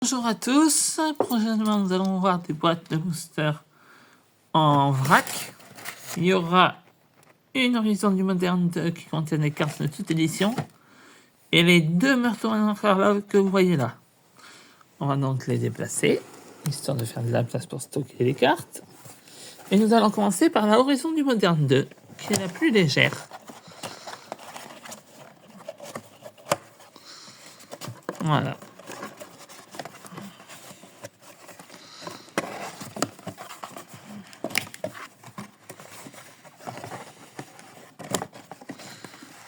Bonjour à tous, prochainement nous allons voir des boîtes de boosters en vrac. Il y aura une Horizon du Moderne 2 qui contient des cartes de toute édition et les deux meurtres Karlov que vous voyez là. On va donc les déplacer, histoire de faire de la place pour stocker les cartes. Et nous allons commencer par la Horizon du Moderne 2, qui est la plus légère. Voilà.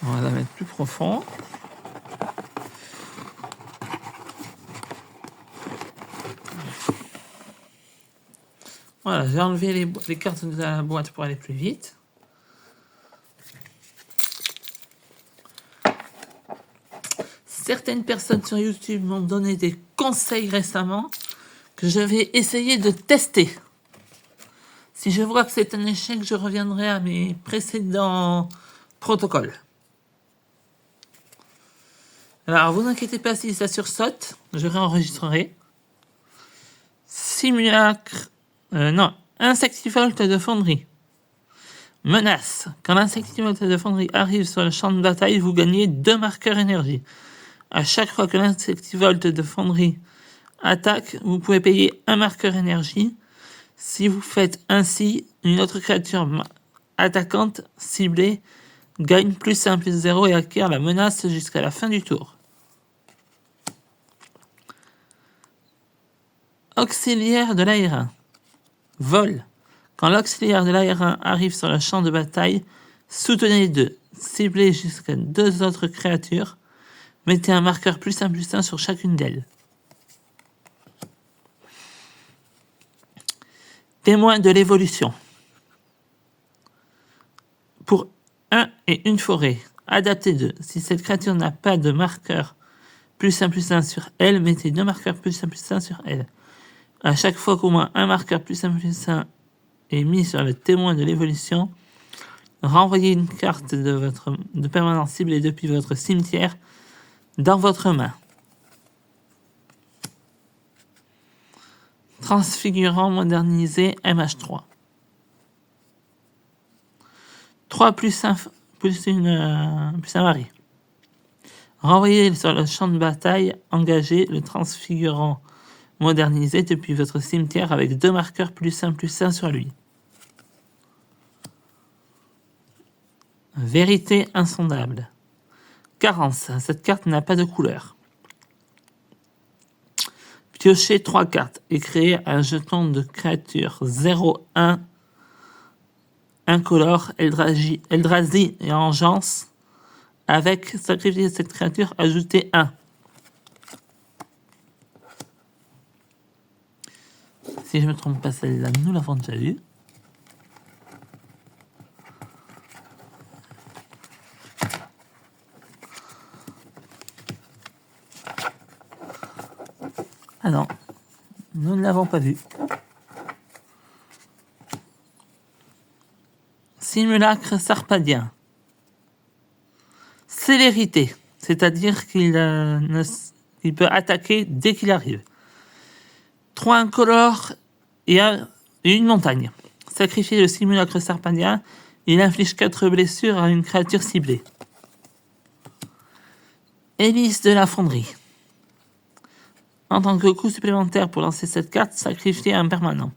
On va la mettre plus profond. Voilà, j'ai enlevé les cartes de la boîte pour aller plus vite. Certaines personnes sur YouTube m'ont donné des conseils récemment que je vais essayer de tester. Si je vois que c'est un échec, je reviendrai à mes précédents protocoles. Alors, vous inquiétez pas si ça sursaute, je réenregistrerai. Simulacre... Insectivolt de fonderie. Menace. Quand l'insectivolt de fonderie arrive sur le champ de bataille, vous gagnez 2 marqueurs énergie. À chaque fois que l'insectivolt de fonderie attaque, vous pouvez payer 1 marqueur énergie. Si vous faites ainsi, une autre créature attaquante ciblée gagne +1 +0 et acquiert la menace jusqu'à la fin du tour. Auxiliaire de l'aérin. Vol. Quand l'auxiliaire de l'aérin arrive sur le champ de bataille, soutenez 2. Ciblez jusqu'à 2 autres créatures. Mettez un marqueur +1 +1 sur chacune d'elles. Témoin de l'évolution. Pour 1 et une forêt, adaptez 2. Si cette créature n'a pas de marqueur +1 +1 sur elle, mettez 2 marqueurs +1 +1 sur elle. À chaque fois qu'au moins un marqueur +1 +1 est mis sur le témoin de l'évolution, renvoyez une carte de permanence ciblée depuis votre cimetière dans votre main. Transfigurant modernisé MH3. 3 +1 +1 mari. Renvoyez sur le champ de bataille engagé le transfigurant modernisé depuis votre cimetière avec 2 marqueurs +1 +1 sur lui. Vérité insondable. Carence. Cette carte n'a pas de couleur. Piochez 3 cartes et créez un jeton de créature 0-1 incolore Eldrazi et Engeance. Avec sacrifier cette créature, ajoutez 1. Si je ne me trompe pas, celle-là, nous l'avons déjà vue. Ah non, nous ne l'avons pas vue. Simulacre sarpadien. Célérité, c'est-à-dire qu'il peut attaquer dès qu'il arrive. 3 incolores et une montagne. Sacrifiez le simulacre sarpadien, il inflige 4 blessures à une créature ciblée. Hélice de la fonderie. En tant que coût supplémentaire pour lancer cette carte, sacrifiez un permanent.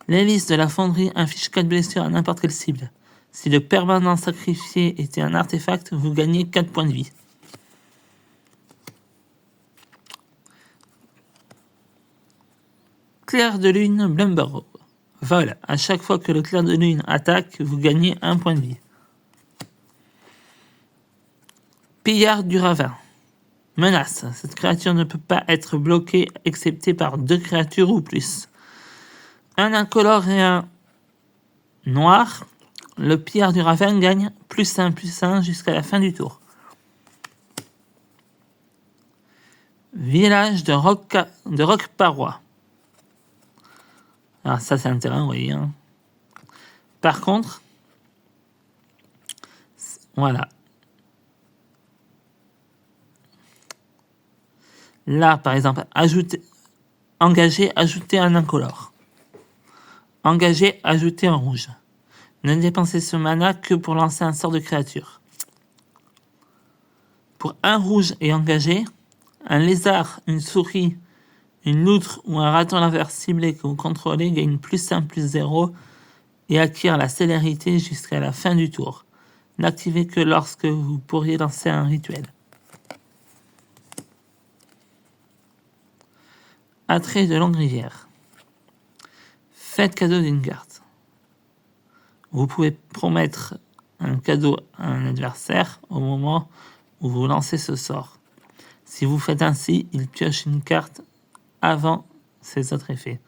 L'hélice de la fonderie inflige 4 blessures à n'importe quelle cible. Si le permanent sacrifié était un artefact, vous gagnez 4 points de vie. Clair de lune Blumber. Vol. À chaque fois que le clair de lune attaque, vous gagnez 1 point de vie. Pillard du ravin. Menace. Cette créature ne peut pas être bloquée excepté par 2 créatures ou plus. Un incolore et un noir. Le pillard du ravin gagne +1 +1 jusqu'à la fin du tour. Village de Roc Paroi. Alors ça c'est un terrain, vous voyez. Hein. Par contre, voilà. Là, par exemple, engager, ajouter un incolore. Engager, ajouter un rouge. Ne dépensez ce mana que pour lancer un sort de créature. Pour un rouge et engagé, un lézard, une souris, une loutre ou un raton laveur ciblé que vous contrôlez gagne +1/+0 et acquiert la célérité jusqu'à la fin du tour. N'activez que lorsque vous pourriez lancer un rituel. Attrait de longue rivière. Faites cadeau d'une carte. Vous pouvez promettre un cadeau à un adversaire au moment où vous lancez ce sort. Si vous faites ainsi, il pioche une carte avant ses autres effets.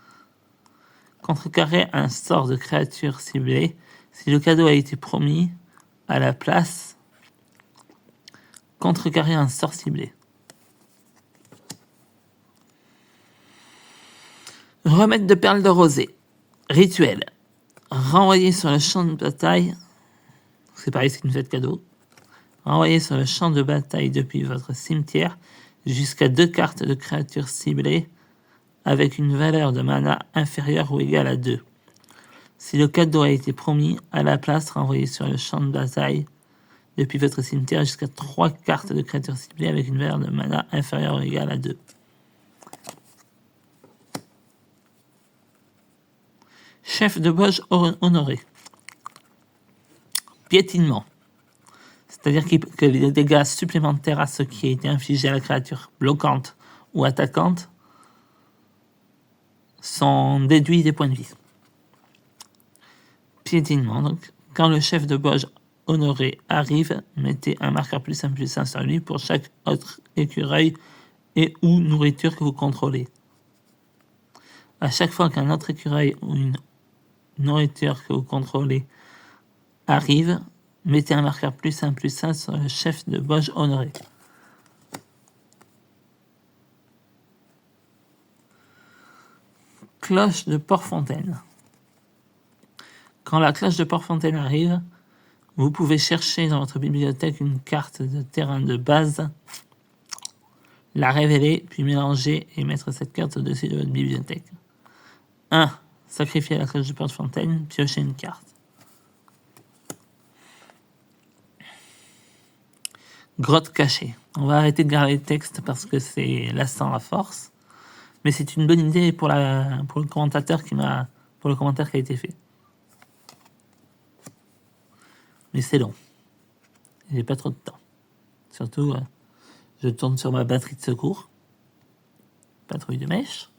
Contrecarrer un sort de créature ciblée si le cadeau a été promis à la place. Contrecarrer un sort ciblé. Remède de perles de rosée. Rituel. Renvoyer sur le champ de bataille. C'est pareil, c'est une fête cadeau. Renvoyer sur le champ de bataille depuis votre cimetière jusqu'à 2 cartes de créatures ciblées avec une valeur de mana inférieure ou égale à 2. Si le cadeau a été promis, à la place, renvoyez sur le champ de bataille depuis votre cimetière jusqu'à 3 cartes de créatures ciblées avec une valeur de mana inférieure ou égale à 2. Chef de Boge honoré. Piétinement. C'est-à-dire que les dégâts supplémentaires à ce qui a été infligé à la créature bloquante ou attaquante sont déduits des points de vie. Piétinement, donc, quand le chef de Boge honoré arrive, mettez un marqueur +1/+1 sur lui pour chaque autre écureuil et ou nourriture que vous contrôlez. À chaque fois qu'un autre écureuil ou une nourriture que vous contrôlez arrive, mettez un marqueur +1/+1 sur le chef de Boge honoré. Cloche de Port-Fontaine. Quand la cloche de Port-Fontaine arrive, vous pouvez chercher dans votre bibliothèque une carte de terrain de base, la révéler, puis mélanger et mettre cette carte au-dessus de votre bibliothèque. 1. Sacrifier la cloche de Port-Fontaine, piocher une carte. Grotte cachée. On va arrêter de garder le texte parce que c'est lassant à force. Mais c'est une bonne idée pour le commentateur pour le commentaire qui a été fait. Mais c'est long. J'ai pas trop de temps. Surtout, je tourne sur ma batterie de secours. Patrouille de mèche.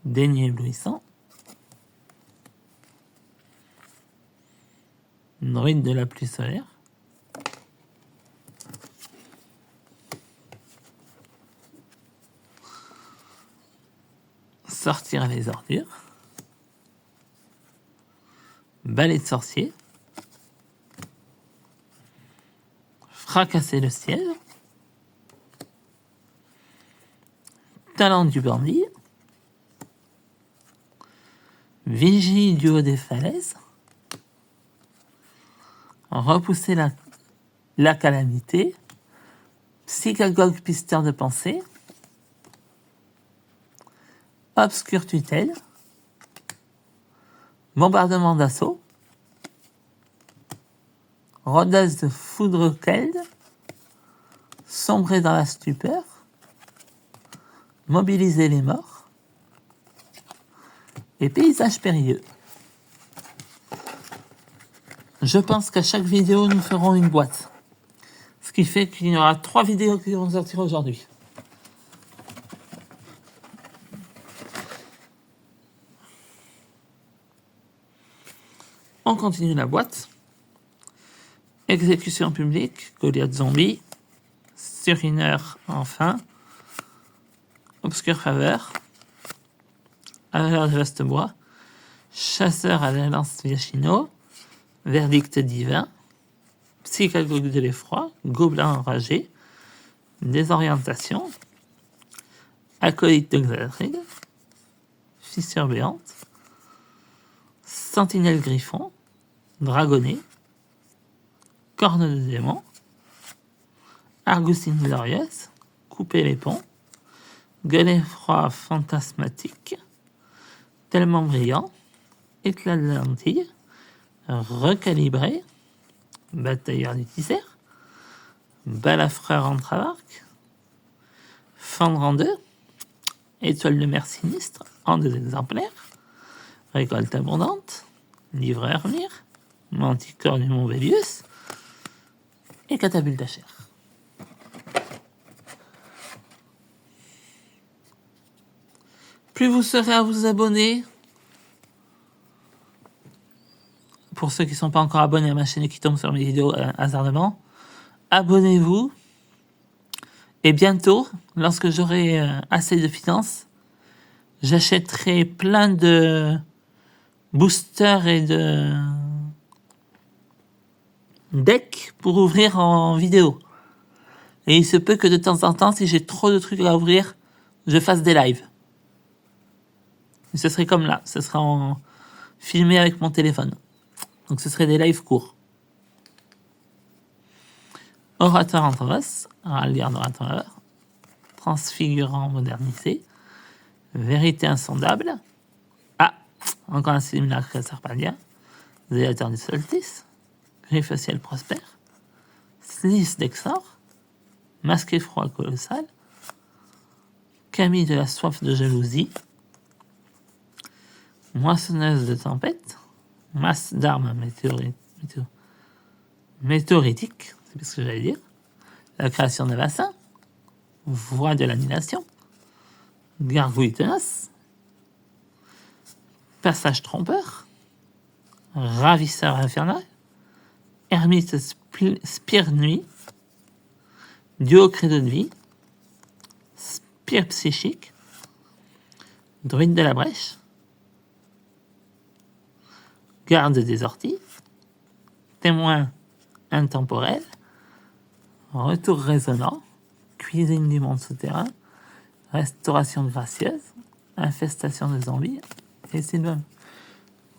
Déni éblouissant. Druide de la pluie solaire. Sortir les ordures. Balai de sorcier. Fracasser le ciel. Talent du bandit. Vigie du haut des falaises. Repousser la calamité. Psychagogue pisteur de pensée. Obscure tutelle. Bombardement d'assaut. Rôdeuse de foudre keld. Sombrer dans la stupeur. Mobiliser les morts. Et paysage périlleux. Je pense qu'à chaque vidéo, nous ferons une boîte. Ce qui fait qu'il y aura 3 vidéos qui vont sortir aujourd'hui. On continue la boîte. Exécution publique, Goliath zombie, Surineur enfin, Obscure faveur, Avaleur de vaste bois, Chasseur à la lance Viachino, Verdict divin, Psychagogue de l'effroi, Gobelin enragé, Désorientation, Acolyte de Xaladrid, Fissure béante, Sentinelle griffon, Dragonnet, Corne de démon, Argoussine glorieuse, couper les ponts, gueuler froid fantasmatique, tellement brillant, éclat de la lentille, recalibrer, batailleur du Tisser, balafreur en travarque, fendre en deux, étoile de mer sinistre en 2 exemplaires, récolte abondante, livreur mire, manticore du Mont Vélius et catapulte à chair. Plus vous serez à vous abonner, pour ceux qui ne sont pas encore abonnés à ma chaîne et qui tombent sur mes vidéos hasardement, abonnez-vous. Et bientôt, lorsque j'aurai assez de finances, j'achèterai plein de boosters et de decks pour ouvrir en vidéo. Et il se peut que de temps en temps, si j'ai trop de trucs à ouvrir, je fasse des lives. Et ce serait comme là, ce sera filmé avec mon téléphone. Donc ce serait des lives courts. Orateur en os, rallier d'orateur, transfigurant modernisé, vérité insondable, encore un simulacre serpentien, zélateur du solstice, griffe ciel prospère, slice d'exor, masqué froid colossal, Camille de la soif de jalousie, moissonneuse de tempête, masse d'armes météoritiques, c'est ce que j'allais dire, la création d'un bassin, voie de l'annulation, gargouille tenace, passage trompeur, ravisseur infernal, ermite spire nuit, duo credo de vie, spire psychique, druide de la brèche, garde des orties, témoin intemporel, retour résonnant, cuisine du monde souterrain, restauration gracieuse, infestation de zombies et sylvain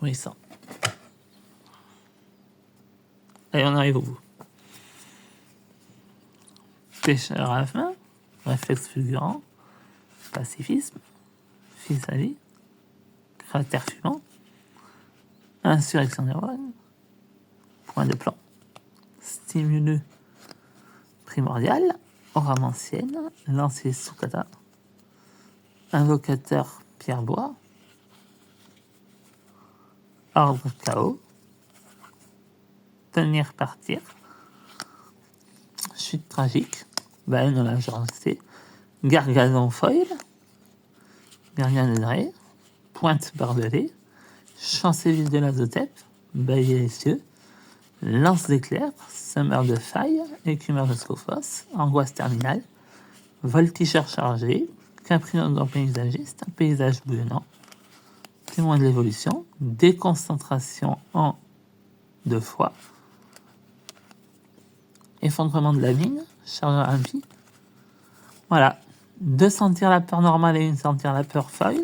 bruissant. Et on arrive au bout. Pêcheur à la fin, réflexe fulgurant, pacifisme, fils à vie, cratère fumant, insurrection neuronne, point de plan, stimuleux primordial, oramancienne, lancier sucata, invocateur pierre-bois, ordre chaos, tenir partir, chute tragique, baleine de la journée, gargazon foil, gardien de drey, pointe barbelée, chancelier de l'azotep, bailler les cieux, lance d'éclair, semeur de faille, écumeur de scophos, angoisse terminale, voltigeur chargé, caprinodon paysagiste, paysage bouillonnant, témoin de l'évolution, déconcentration en 2 fois, effondrement de la mine, chargeur impie. Voilà, 2 sentir la peur normale et 1 sentir la peur foil,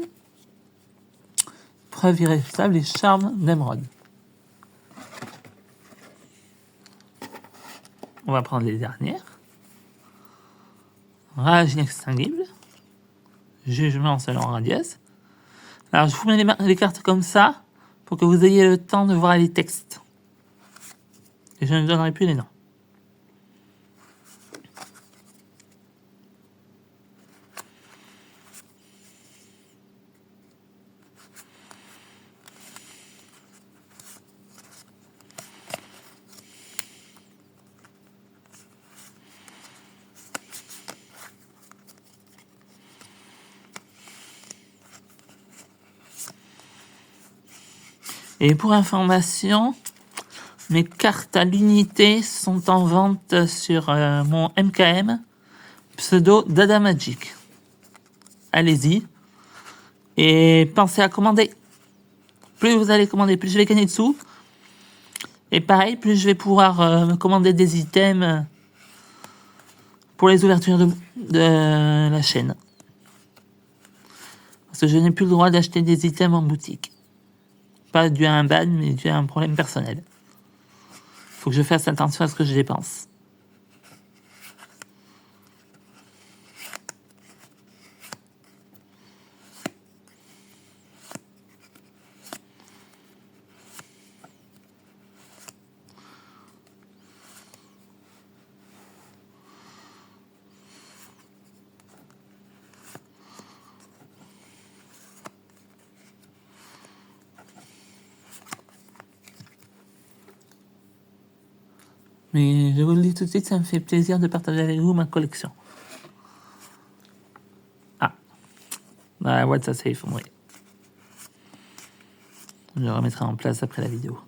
preuve irréfutable et charme d'émeraude. On va prendre les dernières. Rage inextinguible, jugement selon Radius. Alors je vous mets les cartes comme ça pour que vous ayez le temps de voir les textes. Et je ne donnerai plus les noms. Et pour information, mes cartes à l'unité sont en vente sur mon MKM, pseudo Dada Magic. Allez-y. Et pensez à commander. Plus vous allez commander, plus je vais gagner de sous. Et pareil, plus je vais pouvoir me commander des items pour les ouvertures de la chaîne. Parce que je n'ai plus le droit d'acheter des items en boutique. Pas dû à un ban, mais dû à un problème personnel. Faut que je fasse attention à ce que je dépense. Mais je vous le dis tout de suite, ça me fait plaisir de partager avec vous ma collection. Ah, la boîte, ça s'est effondré. Je le remettrai en place après la vidéo.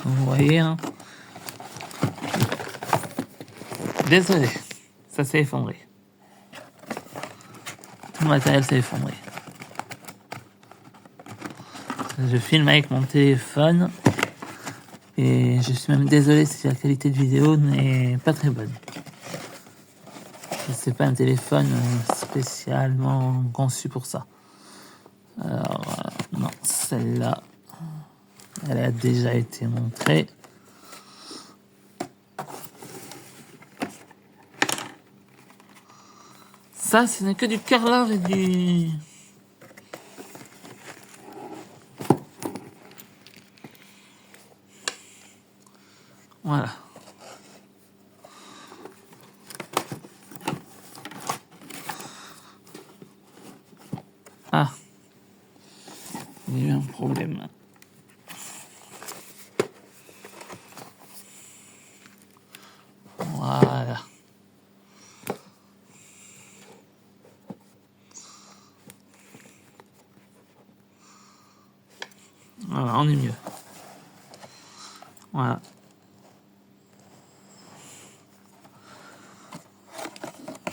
Vous voyez, hein. Désolé, ça s'est effondré. Tout le matériel s'est effondré. Je filme avec mon téléphone et je suis même désolé si la qualité de vidéo n'est pas très bonne. C'est pas un téléphone spécialement conçu pour ça. Alors, non, celle-là, elle a déjà été montrée. Ça, ce n'est que du carrelage et du... Voilà. Ah. Il y a eu un problème. Voilà. Voilà, on est mieux. Voilà.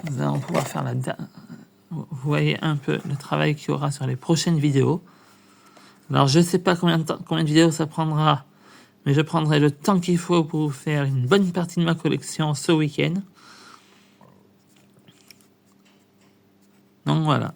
Nous allons pouvoir faire la... Vous voyez un peu le travail qu'il y aura sur les prochaines vidéos. Alors, je ne sais pas combien de vidéos ça prendra, mais je prendrai le temps qu'il faut pour vous faire une bonne partie de ma collection ce week-end. Donc voilà.